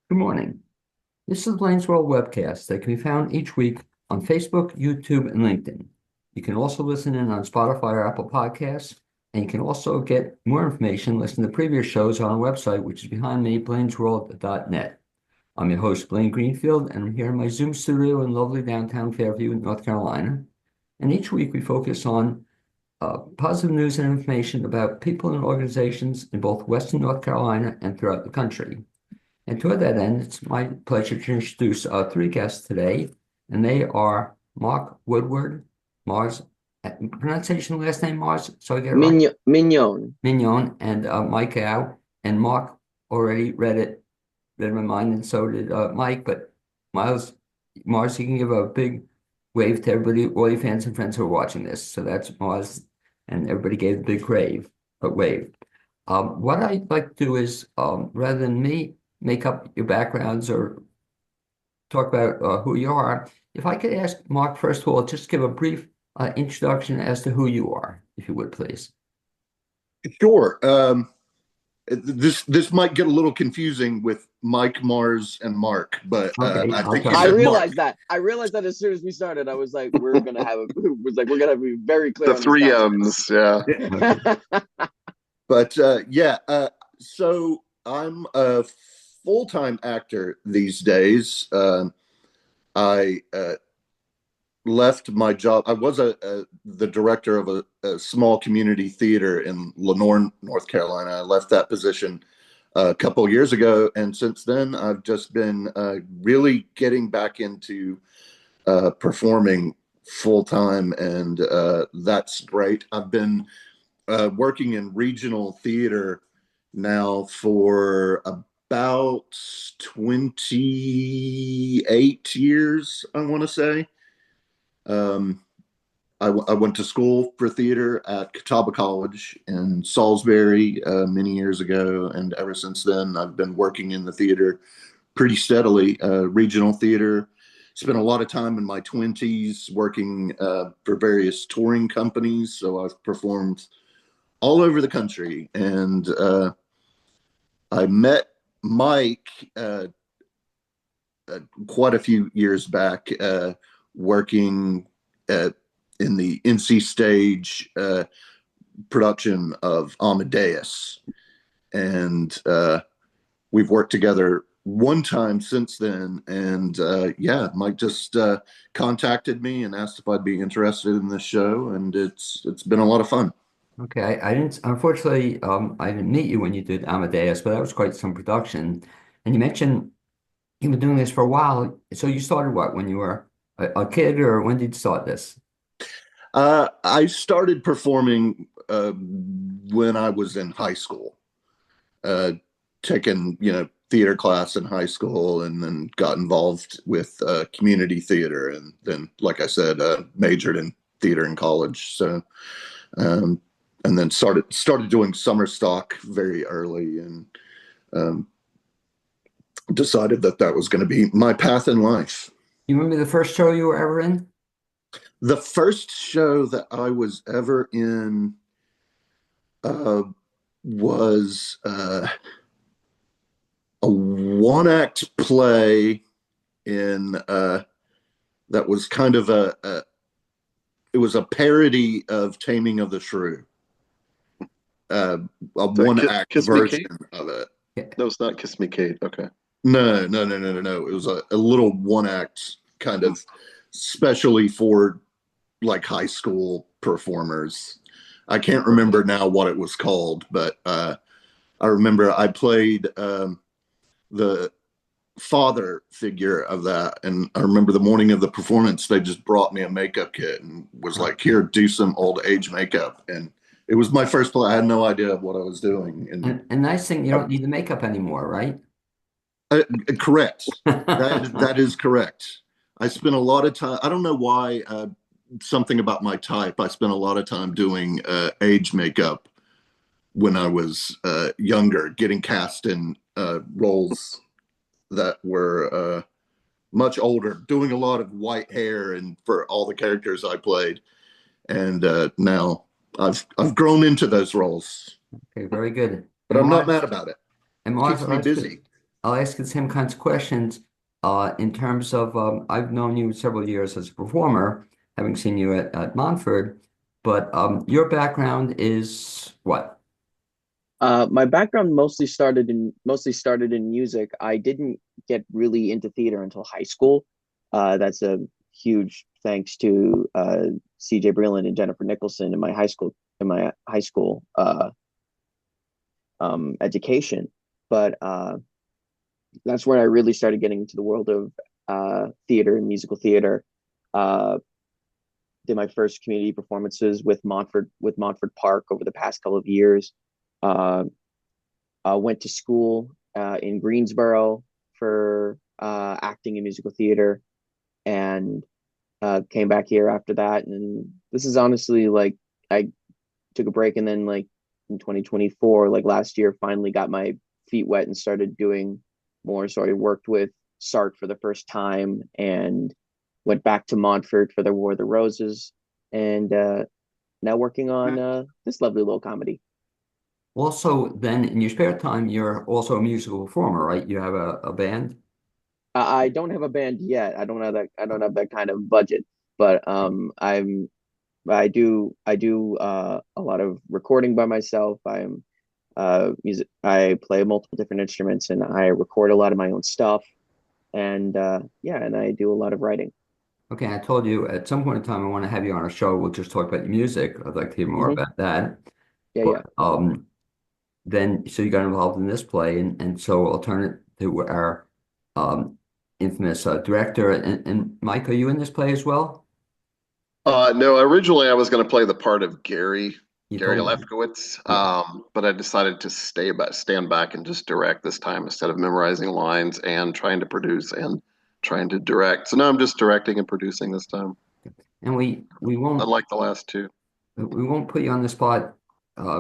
Good morning. This is Blaine's World webcast that can be found each week on Facebook, YouTube, and LinkedIn. You can also listen in on Spotify or Apple Podcasts, and you can also get more information, listen to previous shows on our website, which is behind me, blainesworld.net. I'm your host, Blaine Greenfield, and I'm here in my Zoom studio in lovely downtown Fairview, North Carolina. And each week we focus on positive news and information about people and organizations in both Western North Carolina and throughout the country. And toward that end, it's my pleasure to introduce our three guests today, and they are Mark Woodward, Mars, pronunciation last name Mars, so I get it right, Mignon. Mignon, and Mike Au. And Mark already read my mind, and so did Mike. But Miles, Mars, you can give a big wave to everybody, all your fans and friends who are watching this. So that's Mars, and everybody gave a big wave. What I'd like to do is, rather than me make up your backgrounds or talk about who you are, if I could ask Mark, first of all, just give a brief introduction as to who you are, if you would, please. Sure. This might get a little confusing with Mike, Mars, and Mark, but Okay, I I'll think you try. I said Mark. realized that. I realized that as soon as we started. I was like, we're gonna be very clear The on this three topic. M's, yeah. Okay. But so I'm a full-time actor these days. I left my job. I was the director of a small community theater in Lenore, North Carolina. I left that position a couple of years ago, and since then I've just been really getting back into performing full time, and that's great. I've been working in regional theater now for about 28 years, I want to say. Um, I went to school for theater at Catawba College in Salisbury many years ago, and ever since then, I've been working in the theater pretty steadily. Regional theater. Spent a lot of time in my 20s working for various touring companies, so I've performed all over the country. And I met Mike quite a few years back working in the NC Stage production of Amadeus. And we've worked together one time since then. And yeah, Mike just contacted me and asked if I'd be interested in this show. And it's been a lot of fun. Okay, I didn't, unfortunately, I didn't meet you when you did Amadeus, but that was quite some production. And you mentioned you've been doing this for a while. So you started what, when you were a kid, or when did you start this? I started performing when I was in high school, uh, taking theater class in high school, and then got involved with community theater, and then, like I said, majored in theater in college. So, um, and then started doing summer stock very early, and um, decided that that was going to be my path in life. You remember the first show you were ever in? The first show that I was ever in uh, was a one act play in that was kind of it was a parody of Taming of the Shrew, uh, a one act Kiss Me version Kate? of it. Yeah. No, it's not Kiss Me Kate. Okay. No. It was a little one act kind of specially for like high school performers. I can't remember now what it was called, but I remember I played the father figure of that. And I remember the morning of the performance, they just brought me a makeup kit and was like, here, do some old age makeup. And it was my first play. I had no idea what I was doing. And nice thing, you don't need the makeup anymore, right? Uh, correct. That is correct. I spent a lot of time. I don't know why. Something about my type. I spent a lot of time doing age makeup when I was younger, getting cast in roles that were much older, doing a lot of white hair, and for all the characters I played. And now I've grown into those roles, Okay, very good. but I'm not mad about it. And Mars, Keeps me busy. I'll ask you the same kinds of questions. In terms of, I've known you several years as a performer, having seen you at Montford, but your background is what? My background mostly started in music. I didn't get really into theater until high school. That's a huge thanks to CJ Breland and Jennifer Nicholson in my high school education. But that's where I really started getting into the world of theater and musical theater. Uh, did my first community performances with Montford Park over the past couple of years. Uh, Went to school in Greensboro for acting and musical theater, and came back here after that. And this is honestly like I took a break, and then like in 2024, like last year, finally got my feet wet and started doing more. So I worked with Sark for the first time, and went back to Montfort for the War of the Roses, and now working on this lovely little comedy. Also, then in your spare time, you're also a musical performer, right? You have a band? I don't have a band yet. I don't have that kind of budget, but I do a lot of recording by myself. I'm music. I play multiple different instruments, and I record a lot of my own stuff. And yeah, and I do a lot of writing. Okay, I told you at some point in time I want to have you on a show. We'll just talk about your music. I'd like to hear more Hmm. about that. Yeah, But yeah. then so you got involved in this play, and so I'll turn it to our um, infamous director. And Mike, are you in this play as well? No, originally I was going to play the part of You Gary told me. Lefkowitz, Yeah. but I decided to stand back and just direct this time instead of memorizing lines and trying to produce and trying to direct. So now I'm just directing and producing this time, And unlike the last two. we won't put you on the spot.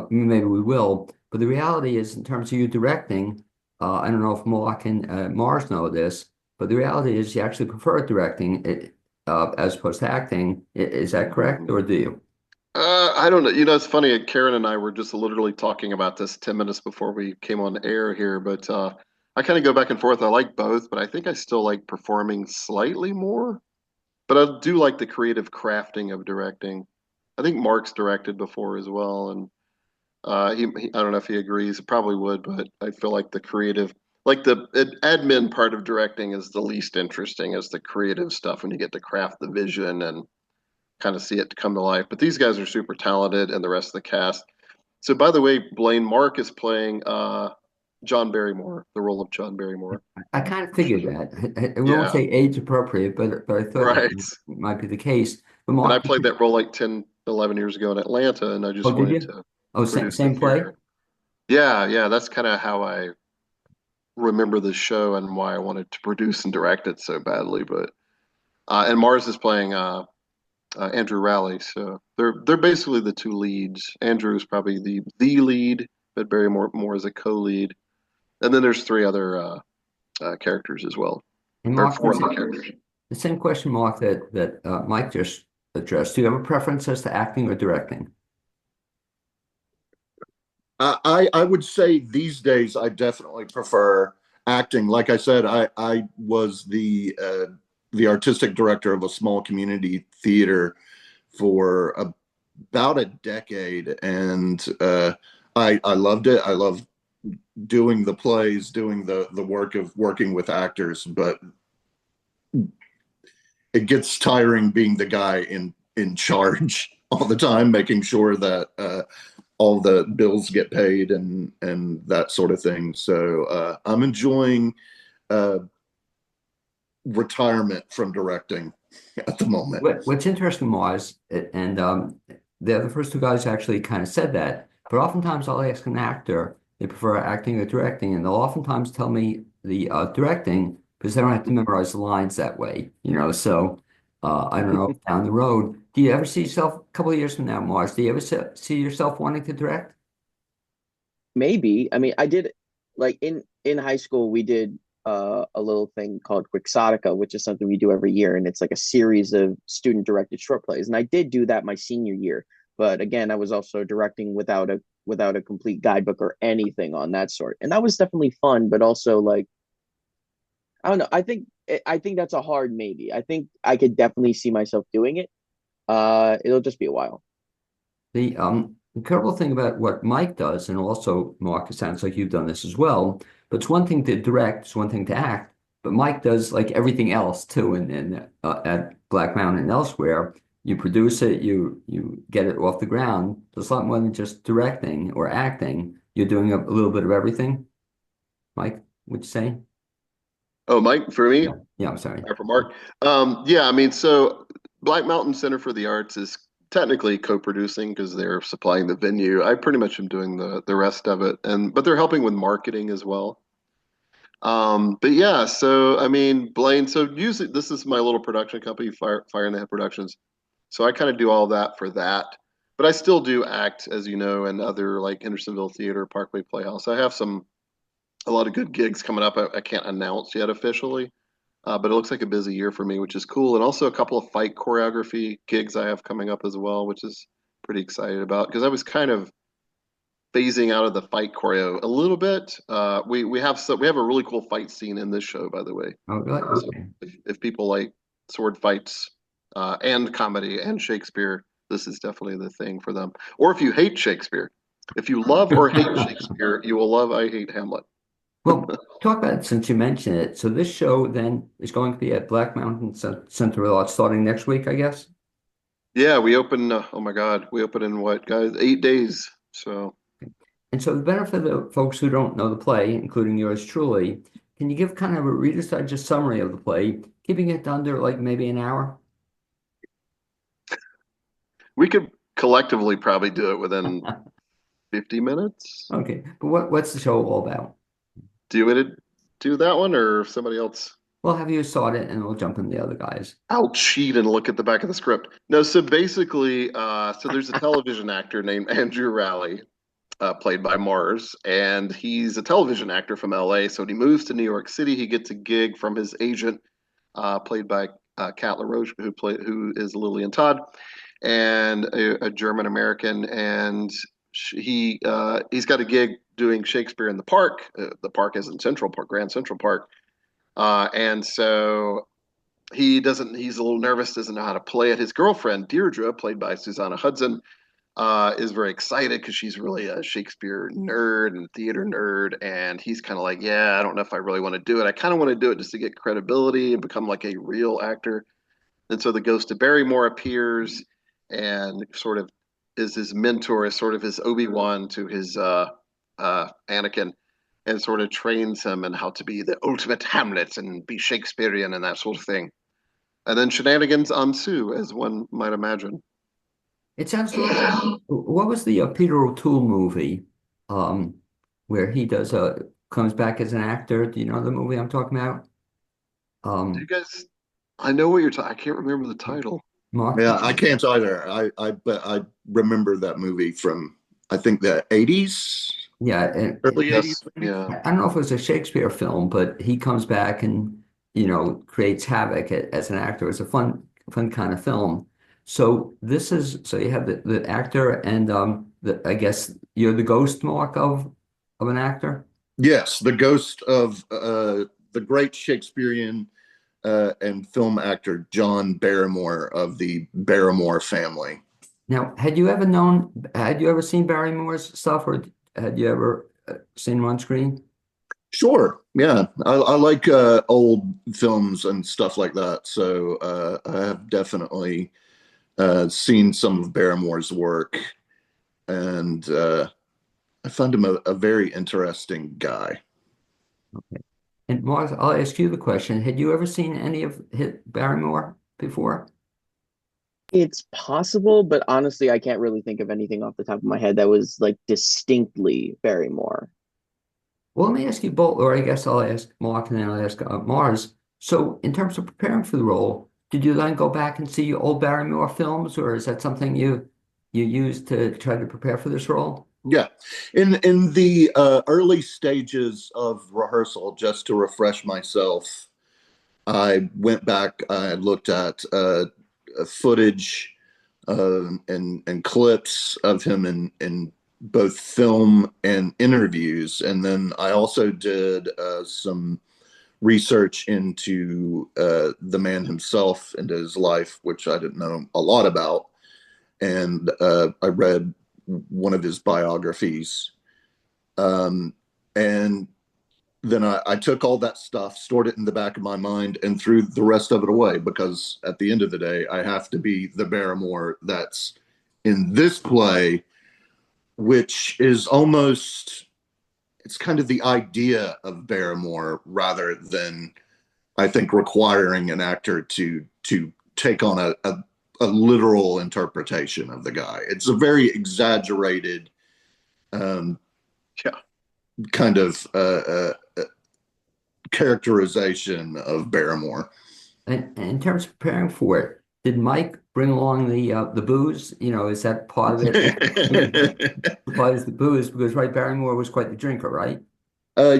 Maybe we will. But the reality is, in terms of you directing, I don't know if Moak and Mars know this, but the reality is you actually prefer directing it, as opposed to acting. Is that correct, or do you? I don't know. You know, it's funny. Karen and I were just literally talking about this 10 minutes before we came on air here, but I kind of go back and forth. I like both, but I think I still like performing slightly more. But I do like the creative crafting of directing. I think Mark's directed before as well, and I don't know if he agrees. He probably would, but I feel like the creative, like the admin part of directing, is the least interesting. As the creative stuff when you get to craft the vision and kind of see it come to life. But these guys are super talented, and the rest of the cast. So, by the way, Blaine, Mark is playing John Barrymore, the role of John Barrymore. I kind of figured that. I won't Yeah, say age appropriate, but I thought that right. might be the case. But And I Mark, played that role like 10, 11 years ago in Atlanta, and I oh, just did wanted you? to Oh, produce it same play? here. Yeah, yeah, that's kind of how I remember the show and why I wanted to produce and direct it so badly. But and Mars is playing Andrew Raleigh, so they're basically the two leads. Andrew is probably the lead, but Barrymore more as a co-lead, and then there's three other characters as well, And or Mark, four other characters. the same question, Mark, that Mike just addressed. Do you have a preference as to acting or directing? I would say these days I definitely prefer acting. Like I said, I was the artistic director of a small community theater for about a decade, and I loved it. I love doing the plays, doing the work of working with actors, but it gets tiring being the guy in charge all the time, making sure that all the bills get paid and that sort of thing. So I'm enjoying uh, retirement from directing at the moment. What's interesting was, and they're the first two guys who actually kind of said that, but oftentimes I'll ask an actor, they prefer acting or directing, and they'll oftentimes tell me the directing because they don't have to memorize the lines that way, So I don't know, down the road, do you ever see yourself a couple of years from now, Mars? Do you ever see yourself wanting to direct? Maybe. I mean, I did like in high school we did a little thing called Quixotica, which is something we do every year, and it's like a series of student directed short plays. And I did do that my senior year, but again, I was also directing without a complete guidebook or anything on that sort. And that was definitely fun, but also like I don't know. I think that's a hard maybe. I think I could definitely see myself doing it. It'll just be a while. The incredible thing about what Mike does, and also Mark, it sounds like you've done this as well, but it's one thing to direct, it's one thing to act, but Mike does like everything else too. And at Black Mountain and elsewhere, you produce it, you get it off the ground. So it's a lot more than just directing or acting. You're doing a little bit of everything. Mike, would you say? Oh, Mike, for me, Yeah, yeah. I'm sorry. or for Mark. Yeah, I mean, so Black Mountain Center for the Arts is technically co-producing because they're supplying the venue. I pretty much am doing the rest of it, and but they're helping with marketing as well. But yeah, so I mean, Blaine. So usually this is my little production company, Fire and the Head Productions. So I kind of do all that for that. But I still do act, as you know, and other like Hendersonville Theater, Parkway Playhouse. I have a lot of good gigs coming up. I can't announce yet officially, but it looks like a busy year for me, which is cool. And also a couple of fight choreography gigs I have coming up as well, which is pretty excited about because I was kind of phasing out of the fight choreo a little bit. We have a really cool fight scene in this show, by the way. Oh, good. So Okay. if people like sword fights and comedy and Shakespeare, this is definitely the thing for them. Or if you hate Shakespeare, if you love or hate Shakespeare, you will love I Hate Hamlet. Well, talk about it since you mentioned it. So this show then is going to be at Black Mountain Center a lot starting next week, I guess. Yeah, we open. Oh my God, we open in what, guys? 8 days. So And so the benefit of the folks who don't know the play, including yours truly, can you give kind of a Reader's Digest summary of the play, keeping it under like maybe an hour? we could collectively probably do it within 50 minutes. Okay, but what's the show all about? Do you want to do that one or somebody else? Well, have you sought it and we'll jump in the other guys. I'll cheat and look at the back of the script. No, so basically, so there's a television actor named Andrew Rowley, played by Mars, and he's a television actor from LA. So when he moves to New York City, he gets a gig from his agent, played by Kat LaRoche, who is Lillian Todd, and a German American, and he's got a gig doing Shakespeare in the park. The park is in Central Park, Grand Central Park, and so he's a little nervous, doesn't know how to play it. His girlfriend, Deirdre, played by Susanna Hudson, is very excited because she's really a Shakespeare nerd and theater nerd. And he's kind of like, yeah, I don't know if I really want to do it. I kind of want to do it just to get credibility and become like a real actor. And so the ghost of Barrymore appears and sort of is his mentor, is sort of his Obi-Wan to his Anakin, and sort of trains him in how to be the ultimate Hamlet and be Shakespearean and that sort of thing. And then shenanigans ensue, as one might imagine. It sounds a little. What was the Peter O'Toole movie, um, where he does comes back as an actor? Do you know the movie I'm talking about? Do you Um, guys? I know what you're talking. I can't remember the title. Mark, Yeah, I can't either. But I remember that movie from I think the 80s, yeah, and early Yes, 80s. yeah. I don't know if it was a Shakespeare film, but he comes back and creates havoc as an actor. It's a fun kind of film. So so you have the actor and I guess you're the ghost, Mark, of an actor. Yes, the ghost of the great Shakespearean and film actor John Barrymore of the Barrymore family. Now, had you ever seen Barrymore's stuff, or had you ever seen him on screen? Sure, yeah, I like old films and stuff like that. So I have definitely seen some of Barrymore's work, and I find him a very interesting guy. Okay. And Mark, I'll ask you the question. Had you ever seen any of Barrymore before? It's possible, but honestly, I can't really think of anything off the top of my head that was like distinctly Barrymore. Well, let me ask you both, or I guess I'll ask Mark and then I'll ask Mars. So, in terms of preparing for the role, did you then go back and see old Barrymore films, or is that something you used to try to prepare for this role? Yeah, in the early stages of rehearsal, just to refresh myself, I went back. I looked at footage and clips of him in both film and interviews, and then I also did some research into the man himself and his life, which I didn't know a lot about. And I read one of his biographies. And then I took all that stuff, stored it in the back of my mind, and threw the rest of it away, because at the end of the day, I have to be the Barrymore that's in this play, which is almost, it's kind of the idea of Barrymore rather than, I think, requiring an actor to take on a literal interpretation of the guy. It's a very exaggerated Yeah. kind of characterization of Barrymore. And in terms of preparing for it, did Mike bring along the booze? You know, is that part of it? Part is the booze, because Barrymore was quite the drinker, right? Uh,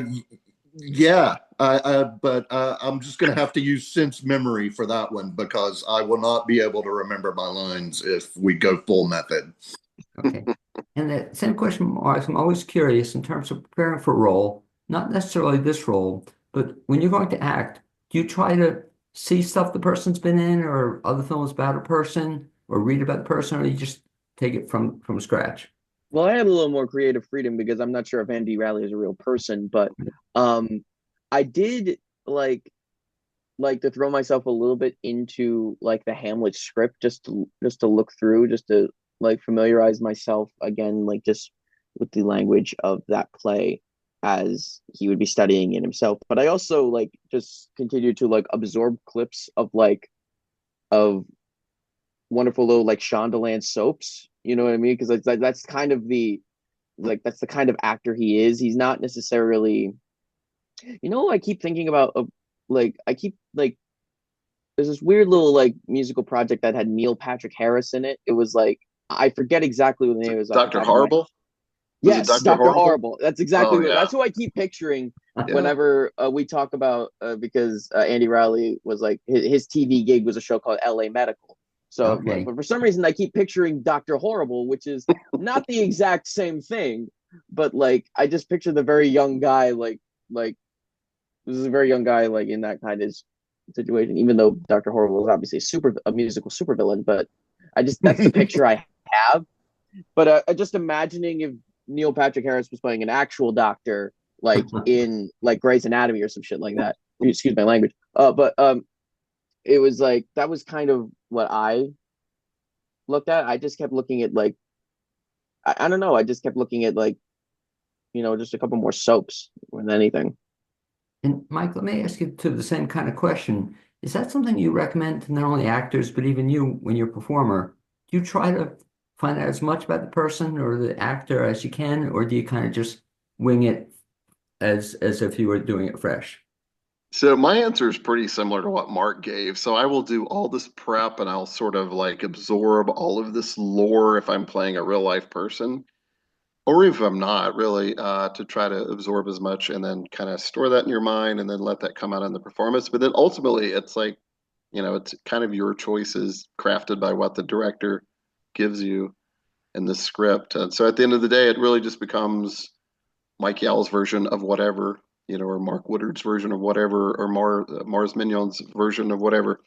yeah, but I'm just going to have to use sense memory for that one, because I will not be able to remember my lines if we go full method. Okay. And the same question, Mark, I'm always curious in terms of preparing for a role, not necessarily this role, but when you're going to act, do you try to see stuff the person's been in or other films about a person or read about the person, or you just take it from scratch? Well, I had a little more creative freedom because I'm not sure if Andy Riley is a real person, but I did like to throw myself a little bit into like the Hamlet script just to look through, just to like familiarize myself again, like just with the language of that play as he would be studying it himself. But I also like just continued to like absorb clips of wonderful little like Shondaland soaps. You know what I mean? Because that's kind of the that's the kind of actor he is. He's not necessarily, I keep thinking about I keep like there's this weird little like musical project that had Neil Patrick Harris in it. It was like I forget exactly what the name is. Dr. Horrible? Yes, Dr. Dr. Horrible? Horrible. That's exactly Yeah. that's who I keep picturing Yeah. whenever we talk about because Andy Riley was like his TV gig was a show called LA Medical. So, Okay. but for some reason, I keep picturing Dr. Horrible, which is not the exact same thing, but like I just picture the very young guy, like this is a very young guy, like in that kind of situation. Even though Dr. Horrible is obviously a musical supervillain, but that's the picture I have. But just imagining if Neil Patrick Harris was playing an actual doctor, like in like Grey's Anatomy or some shit like that. Excuse my language. But it was like that was kind of what I looked at. I just kept looking at like I don't know. I just kept looking at like just a couple more soaps more than anything. And Mike, let me ask you to the same kind of question. Is that something you recommend to not only actors, but even you when you're a performer? Do you try to find out as much about the person or the actor as you can, or do you kind of just wing it as if you were doing it fresh? So my answer is pretty similar to what Mark gave. So I will do all this prep and I'll sort of like absorb all of this lore if I'm playing a real life person, or if I'm not really, to try to absorb as much and then kind of store that in your mind and then let that come out in the performance. But then ultimately, it's like, it's kind of your choices crafted by what the director gives you in the script. And so at the end of the day, it really just becomes Mike Yowell's version of whatever, or Mark Woodward's version of whatever, or Mars Mignon's version of whatever,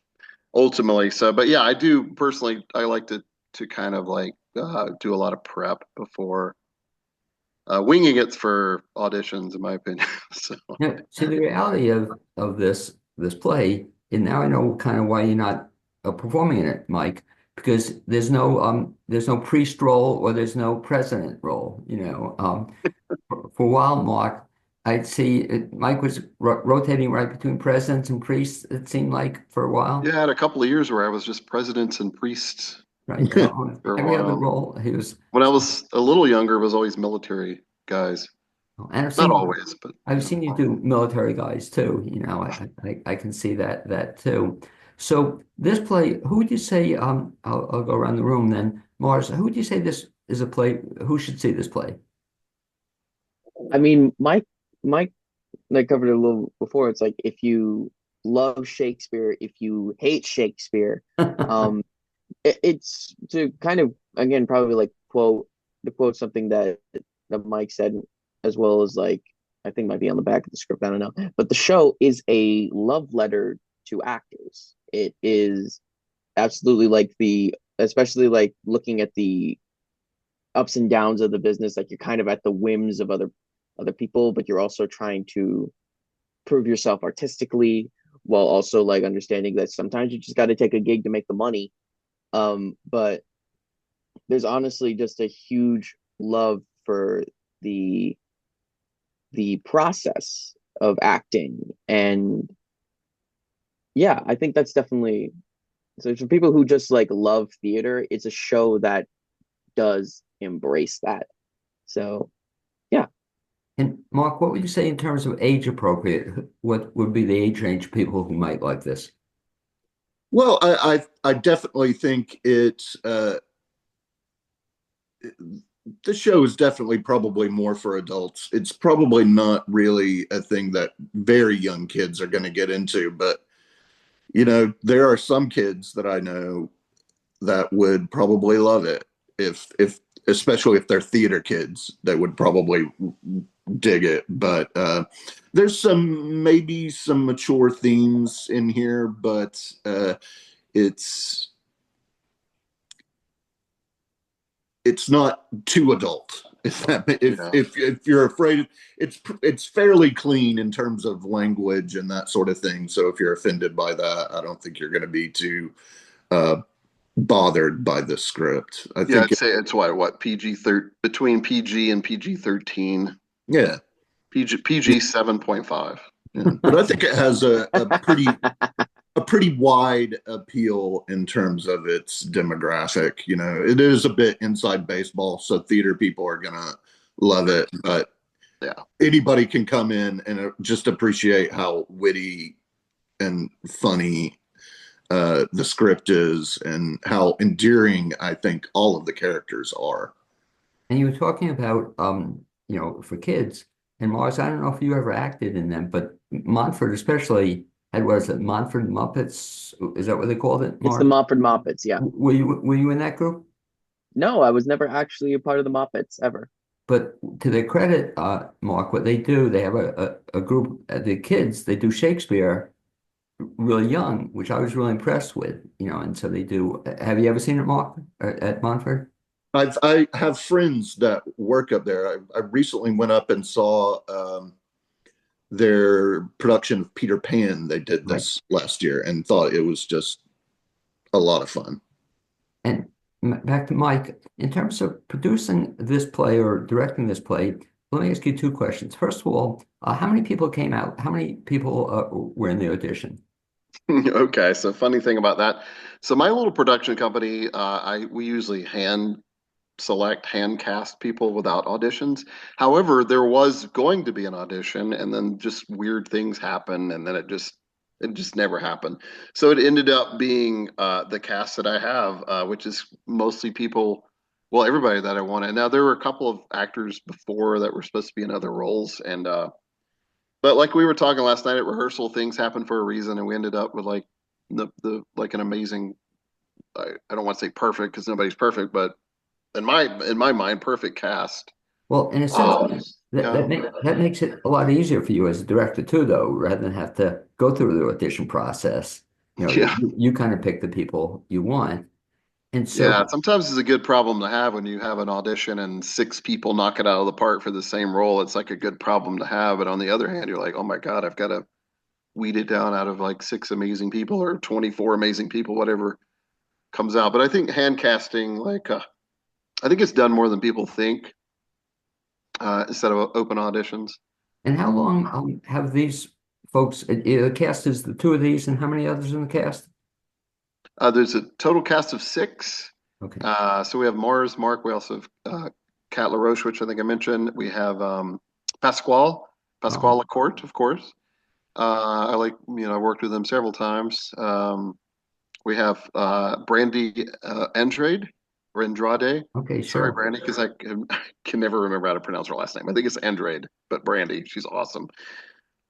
ultimately. So, but yeah, I do personally, I like to kind of like do a lot of prep before winging it for auditions, in my opinion. So, Yeah, see, the reality of this play, and now I know kind of why you're not performing in it, Mike, because there's no priest role or there's no president role. For a while, Mark, I'd see Mike was rotating right between presidents and priests. It seemed like for a while, yeah, I had a couple of years where I was just presidents and priests right? for a Every other while. role, he was. When I was a little younger, it was always military guys. And Not always, but I've seen you do military guys too. I can see that too. So this play, who would you say? I'll go around the room then. Mars, who would you say this is a play? Who should see this play? I mean, Mike, I covered it a little before. It's like if you love Shakespeare, if you hate Shakespeare, um, it's to kind of again probably like quote something that Mike said, as well as like I think might be on the back of the script. I don't know. But the show is a love letter to actors. It is absolutely like especially like looking at the ups and downs of the business. Like you're kind of at the whims of other people, but you're also trying to prove yourself artistically while also like understanding that sometimes you just got to take a gig to make the money. But there's honestly just a huge love for the the process of acting. And yeah, I think that's definitely, so for people who just like love theater, it's a show that does embrace that. So yeah. And Mark, what would you say in terms of age appropriate? What would be the age range of people who might like this? Well, I definitely think the show is definitely probably more for adults. It's probably not really a thing that very young kids are going to get into, but there are some kids that I know that would probably love it if especially if they're theater kids, they would probably dig it. But there's maybe some mature themes in here, but it's it's not too adult. If you're afraid, it's fairly clean in terms of language and that sort of thing. So if you're offended by that, I don't think you're going to be too uh, bothered by the script. I Yeah, think I'd say it's what between PG and PG-13. yeah, PG 7.5. yeah. But I think it has a pretty wide appeal in terms of its demographic. It is a bit inside baseball, so theater people are gonna love it. But Yeah. anybody can come in and just appreciate how witty and funny the script is and how endearing I think all of the characters are. And you were talking about, for kids. And Mars, I don't know if you ever acted in them, but Montfort especially had, what is it, Montfort Muppets? Is that what they called it, It's the Mark? Moffat Moppets, yeah. Were you in that group? No, I was never actually a part of the Moppets ever. But to their credit, Mark, what they do, they have a group, the kids, they do Shakespeare really young, which I was really impressed with, and so they do. Have you ever seen it, Mark, at Montfort? I have friends that work up there. I recently went up and saw their production of Peter Pan. They did Right. this last year and thought it was just a lot of fun. And back to Mike, in terms of producing this play or directing this play, let me ask you two questions. First of all, how many people came out? How many people were in the audition? Okay, so funny thing about that. So my little production company, we usually hand cast people without auditions. However, there was going to be an audition, and then just weird things happen, and then it just never happened. So it ended up being the cast that I have, which is mostly people, well, everybody that I wanted. Now there were a couple of actors before that were supposed to be in other roles, and but like we were talking last night at rehearsal, things happen for a reason, and we ended up with like the like an amazing. I don't want to say perfect because nobody's perfect, but in my mind, perfect cast. Well, in a sense, Oh, yeah. that makes it a lot easier for you as a director too, though, rather than have to go through the audition process. Yeah. You kind of pick the people you want, and Yeah, so sometimes it's a good problem to have when you have an audition and six people knock it out of the park for the same role. It's like a good problem to have. But on the other hand, you're like, oh my God, I've got to weed it down out of like six amazing people or 24 amazing people, whatever comes out. But I think hand casting, I think it's done more than people think instead of open auditions. and how long have these folks? The cast is the two of these, and how many others in the cast? There's a total cast of six. Okay, So we have Mars, Mark. We also have Kat LaRoche, which I think I mentioned. We have Pasquale, oh, Pasquale Lacourt, of course. I worked with him several times. We have Brandy Andrade. okay, Sorry, sure. Brandy, because I can never remember how to pronounce her last name. I think it's Andrade, but Brandy, she's awesome.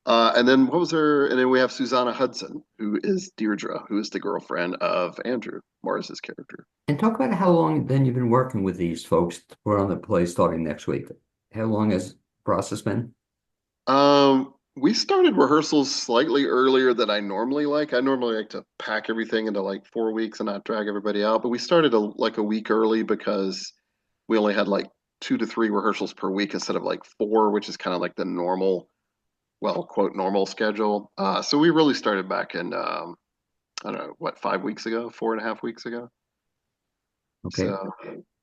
And then what was her? And then we have Susanna Hudson, who is Deirdre, who is the girlfriend of Andrew Morris's character. And talk about how long then you've been working with these folks. We're on the play starting next week. How long has the process been? We started rehearsals slightly earlier than I normally like. I normally like to pack everything into like 4 weeks and not drag everybody out. But we started like a week early because we only had like 2 to 3 rehearsals per week instead of like four, which is kind of like the normal, well, quote, normal schedule. So we really started back in, I don't know, what, 5 weeks ago, 4.5 weeks ago. Okay. So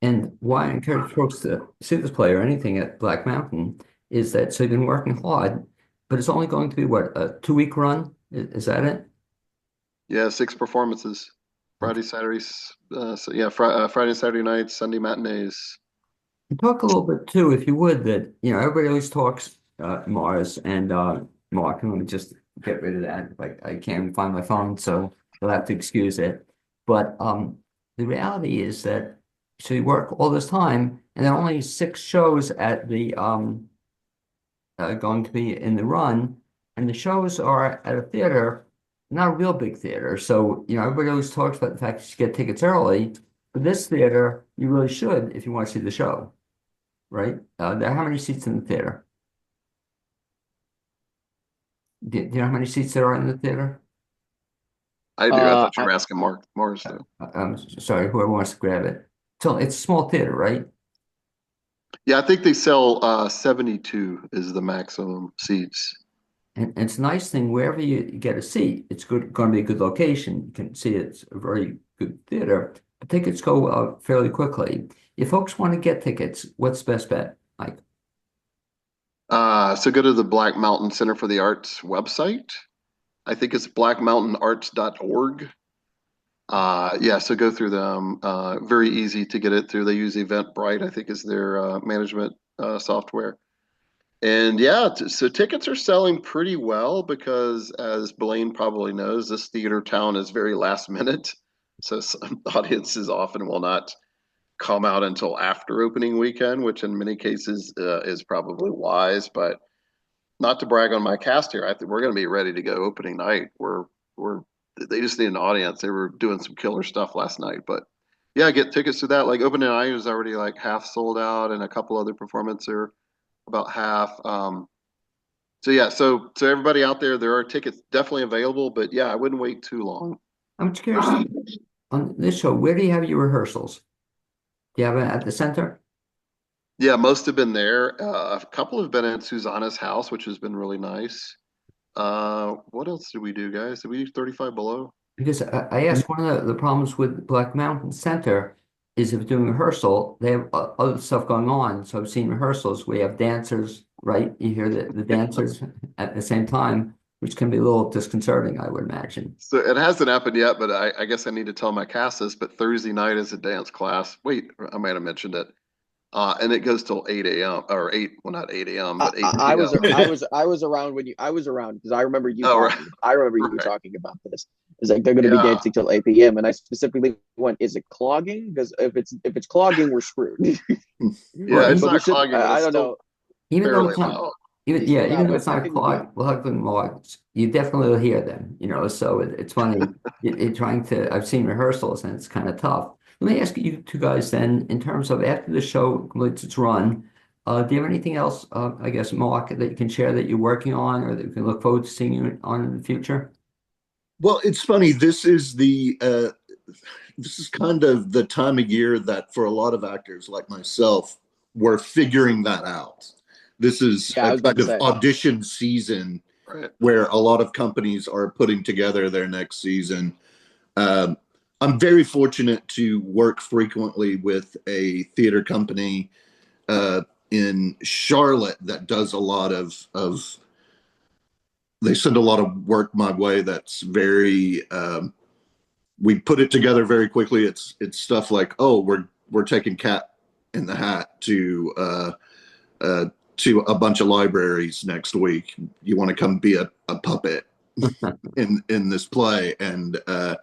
And why I encourage folks to see this play or anything at Black Mountain is that so you've been working hard, but it's only going to be what, a 2 week run? Is that it? yeah, 6 performances, Okay. Friday, Saturdays. So yeah, Friday, Saturday nights, Sunday matinees. And talk a little bit too, if you would, that everybody always talks Mars and Mark, and let me just get rid of that. Like I can't even find my phone, so you'll have to excuse it. But the reality is that so you work all this time, and there are only 6 shows at the going to be in the run, and the shows are at a theater, not a real big theater. So, everybody always talks about the fact that you should get tickets early. But this theater, you really should if you want to see the show, right? There are how many seats in the theater? Do you know how many seats there are in the theater? I do. I Uh, thought you I, were asking Mark Morris though. I'm sorry, whoever wants to grab it. So it's a small theater, right? Yeah, I think they sell 72 is the maximum seats. And it's a nice thing wherever you get a seat, it's going to be a good location. You can see it's a very good theater. But tickets go fairly quickly. If folks want to get tickets, what's the best bet? Like, So go to the Black Mountain Center for the Arts website. I think it's blackmountainarts.org. Yeah, so go through them. Very easy to get it through. They use Eventbrite, I think is their management software. And yeah, so tickets are selling pretty well because, as Blaine probably knows, this theater town is very last minute. So some audiences often will not come out until after opening weekend, which in many cases is probably wise. But not to brag on my cast here, I think we're going to be ready to go opening night. We're they just need an audience. They were doing some killer stuff last night, but yeah, get tickets to that. Like opening night is already like half sold out, and a couple other performances are about half. So yeah, so everybody out there, there are tickets definitely available, but yeah, I wouldn't wait too long. I'm just curious on this show, where do you have your rehearsals? Do you have it at the center? Yeah, most have been there. A couple have been at Susanna's house, which has been really nice. What else did we do, guys? Did we do 35 below? Because I asked one of the problems with Black Mountain Center is if doing rehearsal, they have other stuff going on. So I've seen rehearsals where you have dancers, right? You hear the dancers at the same time, which can be a little disconcerting, I would imagine. So it hasn't happened yet, but I guess I need to tell my cast this. But Thursday night is a dance class. Wait, I might have mentioned it. And it goes till 8 a.m. or 8, well, not 8 a.m., but 8 I was p.m. I was around when I was around because I remember you Oh, right, talking. I remember you right. talking about this. It's like they're going to be Yeah. dancing till 8 p.m. and I specifically went, is it clogging? Because if it's clogging, we're screwed. Yeah, Well, it's But we not should. clogging, but I it's don't still know. even though fairly it's not loud. even though What it's not a second did you? clog, well, Hugland marks, you definitely will hear them, so it's funny trying to I've seen rehearsals and it's kind of tough. Let me ask you two guys then, in terms of after the show completes its run, do you have anything else, I guess, Mark, that you can share that you're working on or that we can look forward to seeing you on in the future? Well, it's funny. This is kind of the time of year that for a lot of actors like myself, we're figuring that out. This is Yeah, I a was about kind to of say. audition season Right. where a lot of companies are putting together their next season. Um, I'm very fortunate to work frequently with a theater company uh, in Charlotte that does a lot of they send a lot of work my way that's very we put it together very quickly. It's stuff like, oh, we're taking Cat in the Hat uh, to a bunch of libraries next week. You want to come be a puppet in this play, and uh,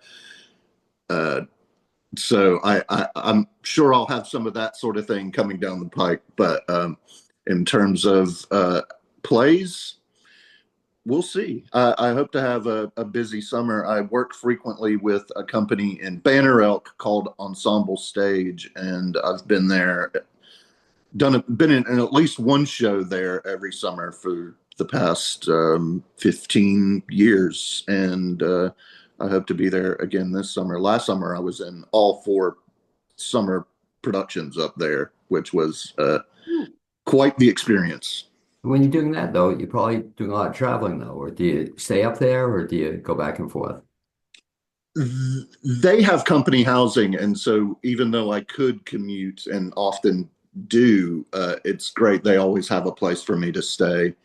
so I'm sure I'll have some of that sort of thing coming down the pike. But in terms of plays, we'll see. I hope to have a busy summer. I work frequently with a company in Banner Elk called Ensemble Stage, and I've been there, been in at least one show there every summer for the past 15 years, and I hope to be there again this summer. Last summer, I was in all 4 summer productions up there, which was quite the experience. When you're doing that, though, you're probably doing a lot of traveling, though, or do you stay up there or do you go back and forth? They have company housing, and so even though I could commute and often do, it's great. They always have a place for me to stay.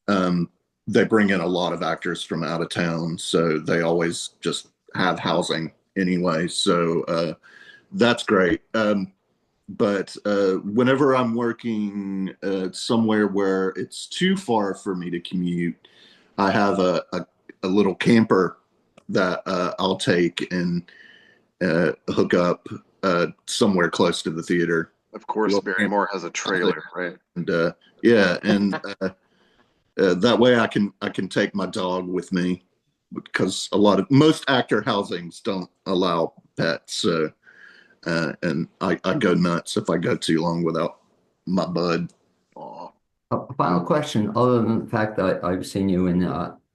Um, they bring in a lot of actors from out of town, so they always just have housing anyway. So that's great. But whenever I'm working somewhere where it's too far for me to commute, I have a little camper that I'll take and hook up somewhere close to the theater. Of course, Barrymore has a trailer, right? And yeah, and that way I can take my dog with me because most actor housings don't allow pets. So and I go nuts if I go too long without my bud. Aw. A final question, other than the fact that I've seen you in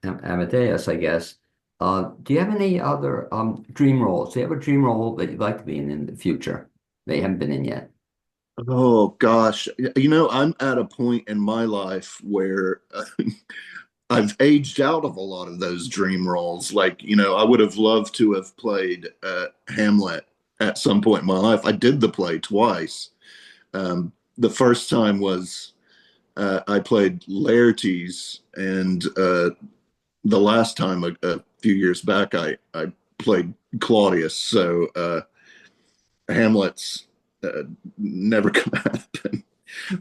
Amadeus, I guess. Do you have any other dream roles? Do you have a dream role that you'd like to be in the future that you haven't been in yet? Oh gosh, I'm at a point in my life where I've aged out of a lot of those dream roles. Like, I would have loved to have played Hamlet at some point in my life. I did the play twice. The first time was I played Laertes, and the last time a few years back I played Claudius. So Hamlet's never come happen.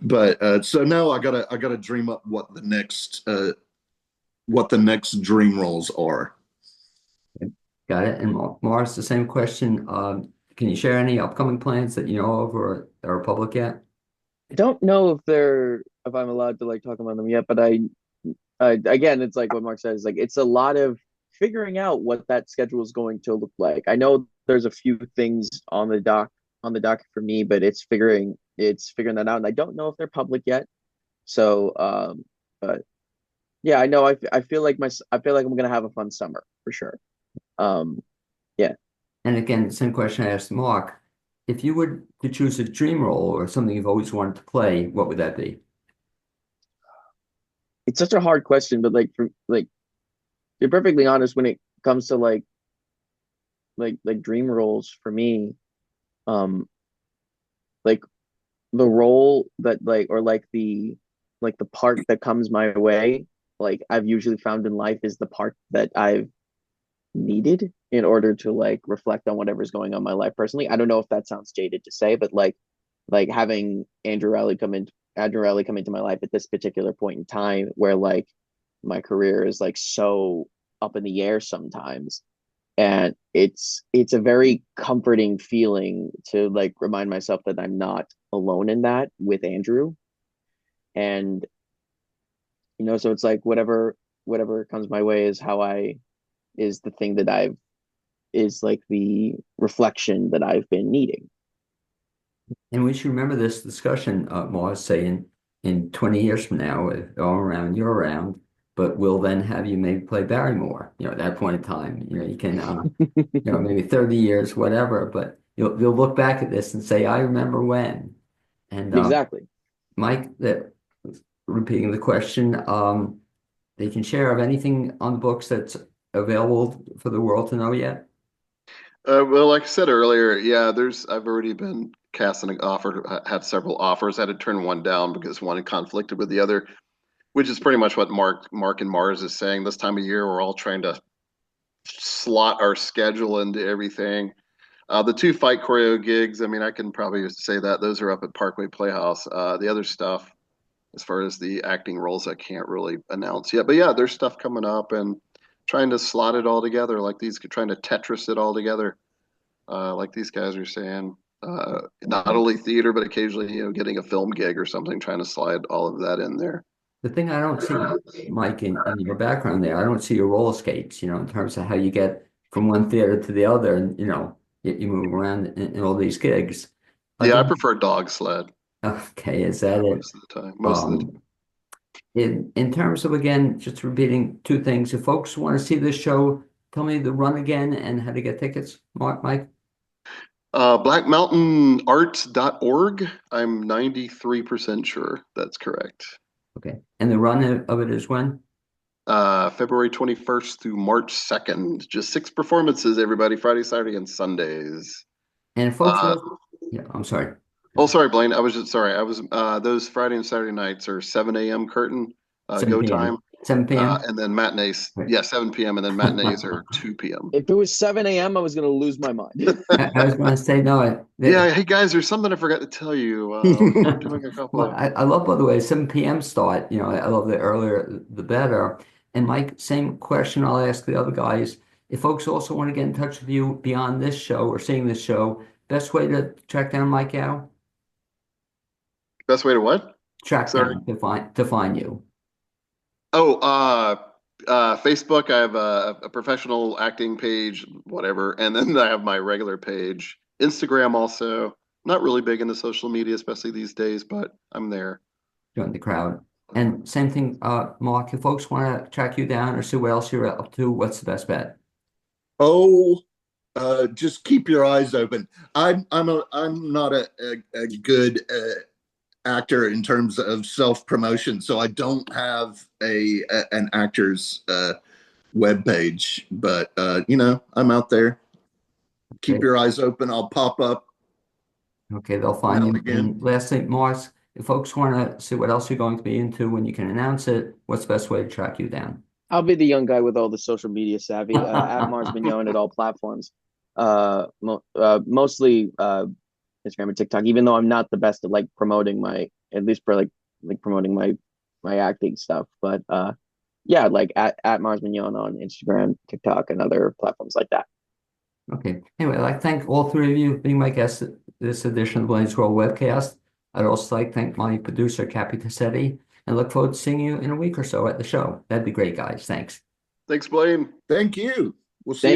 But so now I gotta dream up what the next dream roles are. Got it. And Morris, the same question. Can you share any upcoming plans that you know of or are public yet? I don't know if I'm allowed to like talk about them yet, but again, it's like what Mark says, like it's a lot of figuring out what that schedule is going to look like. I know there's a few things on the docket for me, but it's figuring that out, and I don't know if they're public yet. So, but yeah, I know I feel like I'm gonna have a fun summer for sure. Um, yeah, And again, the same question I asked Mark. If you were to choose a dream role or something you've always wanted to play, what would that be? it's such a hard question, but like for like to be perfectly honest, when it comes to like dream roles for me, um, like the role that like or like the part that comes my way, like I've usually found in life is the part that I've needed in order to like reflect on whatever's going on in my life personally. I don't know if that sounds jaded to say, but like having Andrew Rowley come into my life at this particular point in time where like my career is like so up in the air sometimes. And it's a very comforting feeling to like remind myself that I'm not alone in that with Andrew. And so it's like whatever comes my way is the thing that I've is like the reflection that I've been needing. And we should remember this discussion, Morris, say in 20 years from now, if I'm around, you're around, but we'll then have you maybe play Barrymore, at that point in time. You can, maybe 30 years, whatever, but you'll look back at this and say, I remember when. And Exactly. Mike, repeating the question, they can share of anything on the books that's available for the world to know yet? Well, like I said earlier, yeah, I've already been cast an offer, had several offers. I had to turn one down because one conflicted with the other, which is pretty much what Mark and Mars is saying. This time of year, we're all trying to slot our schedule into everything. The 2 fight choreo gigs, I mean, I can probably say that those are up at Parkway Playhouse. The other stuff, as far as the acting roles, I can't really announce yet. But yeah, there's stuff coming up and trying to slot it all together, trying to Tetris it all together, like these guys are saying. Not only theater, but occasionally, getting a film gig or something, trying to slide all of that in there. The thing I don't see, Mike, in your background there, I don't see your roller skates, in terms of how you get from one theater to the other and, you move around in all these gigs. Do Yeah, I you- prefer dog sled Okay, is that it? most of the time. Most of the time. Um, In terms of, again, just repeating two things, if folks want to see this show, tell me the run again and how to get tickets. Mike? BlackMountainArts.org. I'm 93% sure that's correct. Okay. And the run of it is when? February 21st through March 2nd. Just 6 performances, everybody, Friday, Saturday, and Sundays. And if folks Uh, yeah, I'm sorry. Oh, sorry, Blaine. I was just sorry. I was those Friday and Saturday nights are 7 a.m. curtain, 7 go p.m. time, 7 p.m. and then matinees. Right. Yeah, 7 p.m. and then matinees are 2 p.m. If it was 7 a.m., I was gonna lose my mind. I was going to say no. Yeah, hey guys, there's something I forgot to tell you. We're doing a couple Well, of. I love, by the way, 7 p.m. start. I love the earlier the better. And Mike, same question I'll ask the other guys. If folks also want to get in touch with you beyond this show or seeing this show, best way to track down Mike out? Best way to what? Track Sorry. down to find you. Oh, Facebook. I have a professional acting page, whatever, and then I have my regular page. Instagram also. Not really big into social media, especially these days, but I'm there. Join the crowd. And same thing, Mark, if folks want to track you down or see what else you're up to, what's the best bet? Oh, just keep your eyes open. I'm not a good actor in terms of self promotion, so I don't have an actor's web page. But I'm out there. Keep Okay. your eyes open. I'll pop up Okay, they'll find now you. and again. And lastly, Mars, if folks want to see what else you're going to be into when you can announce it, what's the best way to track you down? I'll be the young guy with all the social media savvy at Mars Mignon at all platforms. Mostly Instagram and TikTok. Even though I'm not the best at like promoting at least for like promoting my acting stuff. But yeah, like at Mars Mignon on Instagram, TikTok, and other platforms like that. Okay. Anyway, I'd like to thank all three of you for being my guests at this edition of the Blaine's World webcast. I'd also like to thank my producer, Cappy Tassetti, and look forward to seeing you in a week or so at the show. That'd be great, guys. Thanks. Thanks, Blaine. Thank you. We'll see Thank you.